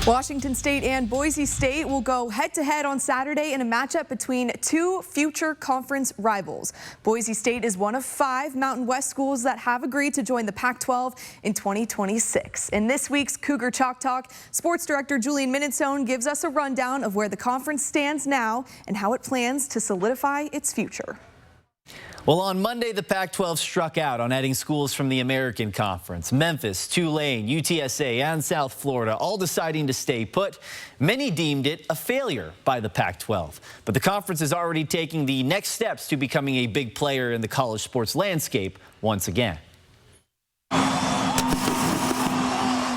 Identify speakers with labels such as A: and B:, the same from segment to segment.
A: Washington State and Boise State will go head-to-head on Saturday in a matchup between two future conference rivals. Boise State is one of 5 Mountain West schools that have agreed to join the Pac-12 in 2026. In this week's Cougar Chalk Talk, Sports Director Julian Minnesone gives us a rundown of where the conference stands now and how it plans to solidify its future.
B: Well, on Monday, the Pac-12 struck out on adding schools from the American Conference. Memphis, Tulane, UTSA, and South Florida all deciding to stay put. Many deemed it a failure by the Pac-12. But the conference is already taking the next steps to becoming a big player in the college sports landscape once again.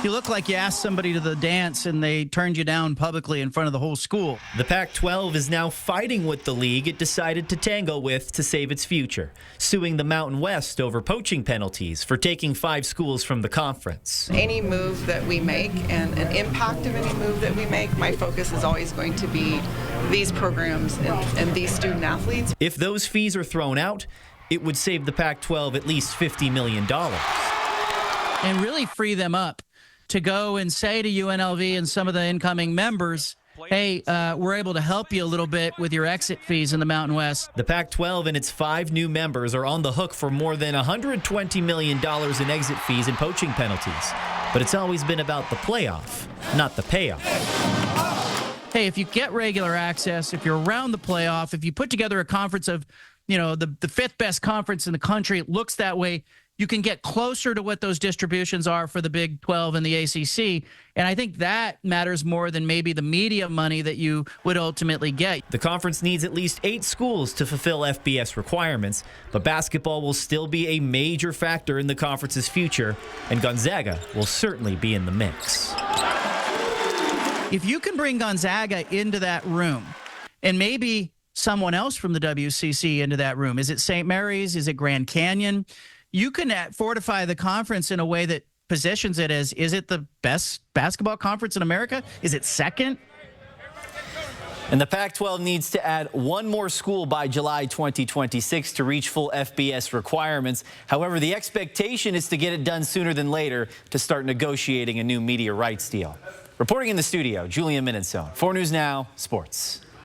C: You look like you asked somebody to the dance and they turned you down publicly in front of the whole school.
B: The Pac-12 is now fighting with the league it decided to tango with to save its future, suing the Mountain West over poaching penalties for taking 5 schools from the conference.
D: Any move that we make and an impact of any move that we make, my focus is always going to be these programs and these student athletes.
B: If those fees are thrown out, it would save the Pac-12 at least $50 million.
C: And really free them up to go and say to UNLV and some of the incoming members, hey, we're able to help you a little bit with your exit fees in the Mountain West.
B: The Pac-12 and its 5 new members are on the hook for more than $120 million in exit fees and poaching penalties. But it's always been about the playoff, not the payoff.
C: Hey, if you get regular access, if you're around the playoff, if you put together a conference of, the 5th best conference in the country, it looks that way, you can get closer to what those distributions are for the Big 12 and the ACC. And I think that matters more than maybe the media money that you would ultimately get.
B: The conference needs at least 8 schools to fulfill FBS requirements, but basketball will still be a major factor in the conference's future, and Gonzaga will certainly be in the mix.
C: If you can bring Gonzaga into that room, and maybe someone else from the WCC into that room, is it St. Mary's, is it Grand Canyon? You can fortify the conference in a way that positions it as, is it the best basketball conference in America? Is it second?
B: And the Pac-12 needs to add 1 more school by July 2026 to reach full FBS requirements. However, the expectation is to get it done sooner than later to start negotiating a new media rights deal. Reporting in the studio, Julian Minnesone, 4 News Now Sports.